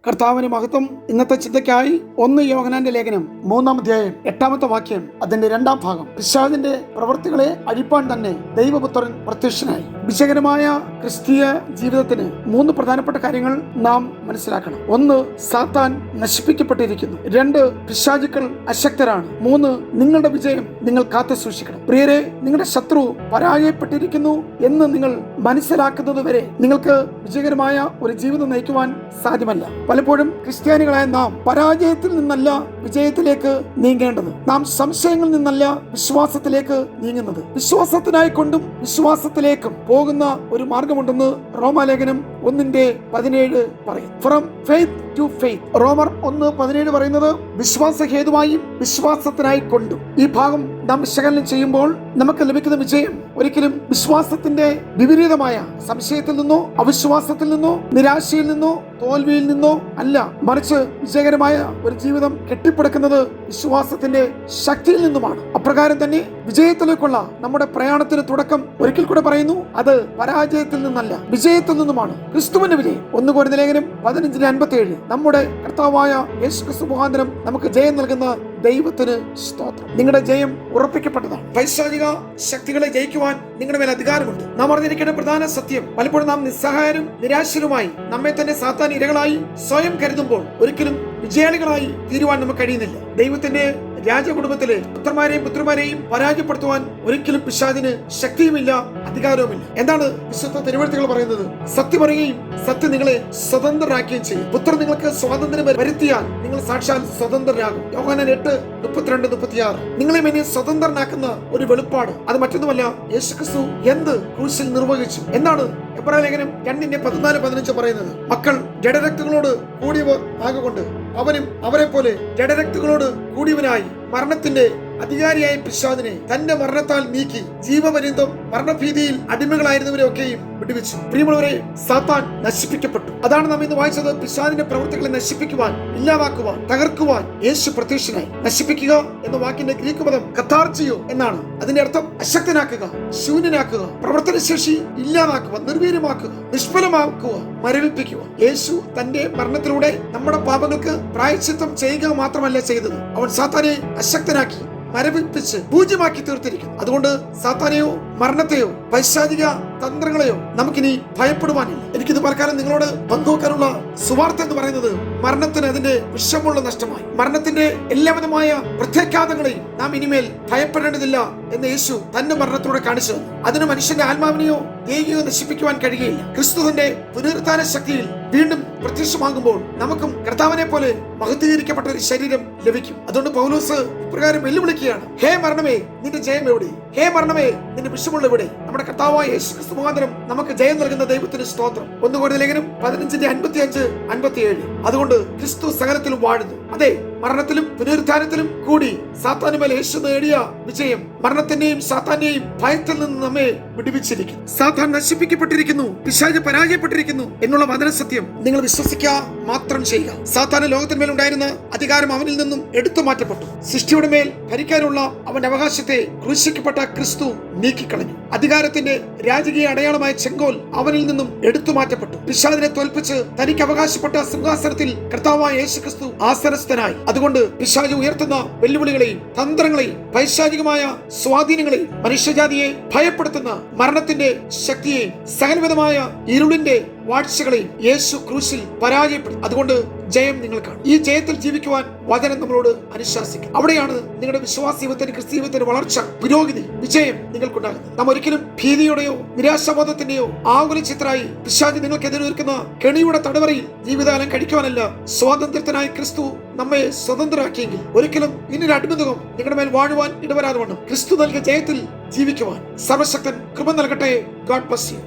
കർത്താവിന് മഹത്വം. ഇന്നത്തെ ചിന്തയ്ക്കായി 1 യോഹന്നാന്റെ ലേഖനം 3-ാം അധ്യായം 8-ാമത്തെ വാക്യം, അതിന്റെ 2-ാം ഭാഗം. പിശാചിന്റെ പ്രവൃത്തികളെ അഴിപ്പാൻ തന്നെ ദൈവപുത്രൻ പ്രത്യക്ഷനായി. വിജയകരമായ ക്രിസ്തീയ ജീവിതത്തിന് 3 പ്രധാനപ്പെട്ട കാര്യങ്ങൾ നാം മനസ്സിലാക്കണം. 1, സാത്താൻ നശിപ്പിക്കപ്പെട്ടിരിക്കുന്നു. 2, പിശാചുക്കൾ അശക്തരാണ്. 3, നിങ്ങളുടെ വിജയം നിങ്ങൾ കാത്തു സൂക്ഷിക്കണം. പ്രിയരെ, നിങ്ങളുടെ ശത്രു പരാജയപ്പെട്ടിരിക്കുന്നു എന്ന് നിങ്ങൾ മനസ്സിലാക്കുന്നത് വരെ നിങ്ങൾക്ക് വിജയകരമായ ഒരു ജീവിതം നയിക്കുവാൻ സാധ്യമല്ല. പലപ്പോഴും ക്രിസ്ത്യാനികളായ നാം പരാജയത്തിൽ നിന്നല്ല വിജയത്തിലേക്ക് നീങ്ങേണ്ടത്. നാം സംശയങ്ങളിൽ നിന്നല്ല വിശ്വാസത്തിലേക്ക് നീങ്ങുന്നത്. വിശ്വാസത്തിനായി കൊണ്ടും വിശ്വാസത്തിലേക്കും പോകുന്ന ഒരു മാർഗമുണ്ടെന്ന് റോമാലേഖനം 1:17 പറയും. From faith to faith. റോമർ 1:17 പറയുന്നത് വിശ്വാസഹേതുവായും വിശ്വാസത്തിനായി കൊണ്ടും. ഈ ഭാഗം നാം വിശകലനം ചെയ്യുമ്പോൾ നമുക്ക് ലഭിക്കുന്ന വിജയം ഒരിക്കലും വിശ്വാസത്തിന്റെ വിപരീതമായ സംശയത്തിൽ നിന്നോ അവിശ്വാസത്തിൽ നിന്നോ നിരാശയിൽ നിന്നോ തോൽവിയിൽ നിന്നോ അല്ല, മറിച്ച് വിജയകരമായ ഒരു ജീവിതം കെട്ടിപ്പടുക്കുന്നത് വിശ്വാസത്തിന്റെ ശക്തിയിൽ നിന്നുമാണ്. അപ്രകാരം തന്നെ വിജയത്തിലേക്കുള്ള നമ്മുടെ പ്രയാണത്തിന് തുടക്കം, ഒരിക്കൽ കൂടെ പറയുന്നു, അത് പരാജയത്തിൽ നിന്നല്ല വിജയത്തിൽ നിന്നുമാണ്. ക്രിസ്തുവിന്റെ വിജയം. 1 കൊരിന്ത്യർ ലേഖനം 15:57. നമ്മുടെ കർത്താവായ യേശുക്രിസ്തു മുഖാന്തരം നമുക്ക് ജയം നൽകുന്ന ദൈവത്തിന് സ്തോത്രം. നിങ്ങളുടെ ജയം ഉറപ്പിക്കപ്പെട്ടതാണ്. പൈശാചിക ശക്തികളെ ജയിക്കുവാൻ നിങ്ങളുടെ മേൽ അധികാരമുണ്ട്. നാം അറിഞ്ഞിരിക്കേണ്ട പ്രധാന സത്യം, പലപ്പോഴും നാം നിസ്സഹായരും നിരാശരുമായി നമ്മെ തന്നെ സാത്താൻ ഇരകളായി സ്വയം കരുതുമ്പോൾ ഒരിക്കലും വിജയാളികളായി തീരുവാൻ നമുക്ക് കഴിയുന്നില്ല. ദൈവത്തിന്റെ രാജകുടുംബത്തിലെ പുത്രന്മാരെയും പുത്രിമാരെയും പരാജയപ്പെടുത്തുവാൻ ഒരിക്കലും പിശാചിന് ശക്തിയുമില്ല, അധികാരവുമില്ല. എന്താണ് വിശുദ്ധ തിരുവെഴുത്തുകൾ പറയുന്നത്? സത്യം പറയുകയും സത്യം നിങ്ങളെ സ്വതന്ത്രരാക്കുകയും ചെയ്യും. പുത്രൻ നിങ്ങൾക്ക് സ്വാതന്ത്ര്യം വരുത്തിയാൽ നിങ്ങൾ സാക്ഷാൽ സ്വതന്ത്രരാകും. യോഹന്നാൻ 8:32-36. നിങ്ങളെ മേനെ സ്വതന്ത്രനാക്കുന്ന ഒരു വെളിപ്പാട്. അത് മറ്റൊന്നുമല്ല, യേശുക്രിസ്തു എന്ത് ക്രൂശിൽ നിർവഹിച്ചു എന്നാണ് എബ്രായ ലേഖനം 2:14-15 പറയുന്നത്. മക്കൾ ജഡരക്തങ്ങളോട് കൂടിയവർ ആകൊണ്ട് അവനും അവരെ പോലെ ജഡരക്തങ്ങളോട് കൂടിയവനായി മരണത്തിന്റെ അധികാരിയായ പിശാചിനെ തന്റെ മരണത്താൽ നീക്കി ജീവപര്യന്തം മരണഭീതിയിൽ അടിമകളായിരുന്നവരെ ഒക്കെയും വിടുവിച്ചു. പ്രിയമുള്ളവരെ, സാത്താൻ നശിപ്പിക്കപ്പെട്ടു. അതാണ് നാം ഇന്ന് വായിച്ചത്. പിശാചിന്റെ പ്രവൃത്തികളെ നശിപ്പിക്കുവാൻ, ഇല്ലാതാക്കുവാൻ, തകർക്കുവാൻ യേശു പ്രത്യക്ഷനായി. നശിപ്പിക്കുക എന്ന വാക്കിന്റെ ഗ്രീക്ക് പദം കഥാർജിയോ എന്നാണ്. അതിന്റെ അർത്ഥം അശക്തനാക്കുക, ശൂന്യനാക്കുക, പ്രവർത്തനശേഷി ഇല്ലാതാക്കുക, നിർവീര്യമാക്കുക, നിഷ്ഫലമാക്കുക, മരവിപ്പിക്കുക. യേശു തന്റെ മരണത്തിലൂടെ നമ്മുടെ പാപങ്ങൾക്ക് പ്രായശ്ചിത്തം ചെയ്യുക മാത്രമല്ല ചെയ്തത്, അവൻ സാത്താനെ അശക്തനാക്കി മരവിപ്പിച്ച് പൂജ്യമാക്കി തീർത്തിരിക്കുന്നു. അതുകൊണ്ട് സാത്താനെയോ മരണത്തെയോ പൈശാചിക തന്ത്രങ്ങളെയോ നമുക്കിനി ഭയപ്പെടുവാനില്ല. എനിക്കിത് പറക്കാനും നിങ്ങളോട് പങ്കുവെക്കാനുള്ള സുവാർത്ത എന്ന് പറയുന്നത്, മരണത്തിന് അതിന്റെ വിഷമുള്ള നഷ്ടമായി. മരണത്തിന്റെ എല്ലാവിധമായ പ്രത്യാഘാതങ്ങളെയും നാം ഇനിമേൽ ഭയപ്പെടേണ്ടതില്ല എന്ന് യേശു തന്റെ മരണത്തിലൂടെ കാണിച്ചു തന്നു. അതിന് മനുഷ്യന്റെ ആത്മാവിനെയോ ദേഹിയോ നശിപ്പിക്കുവാൻ കഴിയുകയില്ല. ക്രിസ്തുവിന്റെ പുനരുത്ഥാന ശക്തിയിൽ വീണ്ടും പ്രത്യക്ഷമാകുമ്പോൾ നമുക്കും കർത്താവിനെ പോലെ മഹത്വീകരിക്കപ്പെട്ട ഒരു ശരീരം ലഭിക്കും. അതുകൊണ്ട് പൗലോസ് ഇപ്രകാരം വെല്ലുവിളിക്കുകയാണ്, ഹേ മരണമേ, നിന്റെ ജയം എവിടെ? ഹേ മരണമേ, നിന്റെ വിഷമുള്ള എവിടെ? നമ്മുടെ കർത്താവായ യേശുക്രിസ്തു മുഖാന്തരം നമുക്ക് ജയം നൽകുന്ന ദൈവത്തിന് സ്തോത്രം. 1 കൊരിന്ത്യർ ലേഖനം 15:55-57. അതുകൊണ്ട് ക്രിസ്തു സകലത്തിലും വാഴുന്നു. അതെ, മരണത്തിലും പുനരുത്ഥാനത്തിലും കൂടി സാത്താനുമേൽ യേശു നേടിയ വിജയം മരണത്തിന്റെയും സാത്താന്റെയും ഭയത്തിൽ നിന്ന് നമ്മെ വിടുവിച്ചിരിക്കുന്നു. സാത്താൻ നശിപ്പിക്കപ്പെട്ടിരിക്കുന്നു, പിശാച് പരാജയപ്പെട്ടിരിക്കുന്നു എന്നുള്ള വചന സത്യം നിങ്ങൾ വിശ്വസിക്കുക മാത്രം ചെയ്യുക. സാത്താന് ലോകത്തിന്മേൽ ഉണ്ടായിരുന്ന അധികാരം അവനിൽ നിന്നും എടുത്തു മാറ്റപ്പെട്ടു. സൃഷ്ടിയുടെ മേൽ ഭരിക്കാനുള്ള അവന്റെ അവകാശത്തെ ക്രൂശിക്കപ്പെട്ട ക്രിസ്തു നീക്കിക്കളഞ്ഞു. അധികാരത്തിന്റെ രാജകീയ അടയാളമായ ചെങ്കോൽ അവനിൽ നിന്നും എടുത്തു മാറ്റപ്പെട്ടു. പിശാചിനെ തോൽപ്പിച്ച് തനിക്ക് അവകാശപ്പെട്ട സിംഹാസനത്തിൽ കർത്താവായ യേശുക്രിസ്തു ആസനസ്ഥനായി. അതുകൊണ്ട് പിശാച് ഉയർത്തുന്ന വെല്ലുവിളികളെയും തന്ത്രങ്ങളെയും പൈശാചികമായ സ്വാധീനങ്ങളെയും മനുഷ്യജാതിയെ ഭയപ്പെടുത്തുന്ന മരണത്തിന്റെ ശക്തിയെയും സകലവിധമായ ഇരുളിന്റെ വാഴ്ചകളെയും യേശു ക്രൂശിൽ പരാജയപ്പെടും. അതുകൊണ്ട് ജയം നിങ്ങൾക്കാണ്. ഈ ജയത്തിൽ ജീവിക്കുവാൻ വചനം നമ്മളോട് അനുശാസിക്കും. അവിടെയാണ് നിങ്ങളുടെ വിശ്വാസ ജീവിതത്തിന്, ക്രിസ്തീയ ജീവിതത്തിന്റെ വളർച്ച, പുരോഗതി, വിജയം നിങ്ങൾക്കുണ്ടാകുന്നത്. നാം ഒരിക്കലും ഭീതിയുടെയോ നിരാശാബോധത്തിന്റെയോ ആകുലചിത്രായി പിശാച് നിങ്ങൾക്കെതിരെ ഒരുക്കുന്ന കെണിയുടെ തടവറയിൽ ജീവിതകാലം കഴിക്കുവാനല്ല, സ്വാതന്ത്ര്യത്തിനായി ക്രിസ്തു നമ്മെ സ്വതന്ത്രരാക്കിയെങ്കിൽ ഒരിക്കലും ഇന്നൊരു അടിമതം നിങ്ങളുടെ മേൽ വാഴുവാൻ ഇടവരാതെ വണ്ണം ക്രിസ്തു നൽകിയ ജയത്തിൽ ജീവിക്കുവാൻ സർവശക്തൻ കൃപ നൽകട്ടെ. God bless you.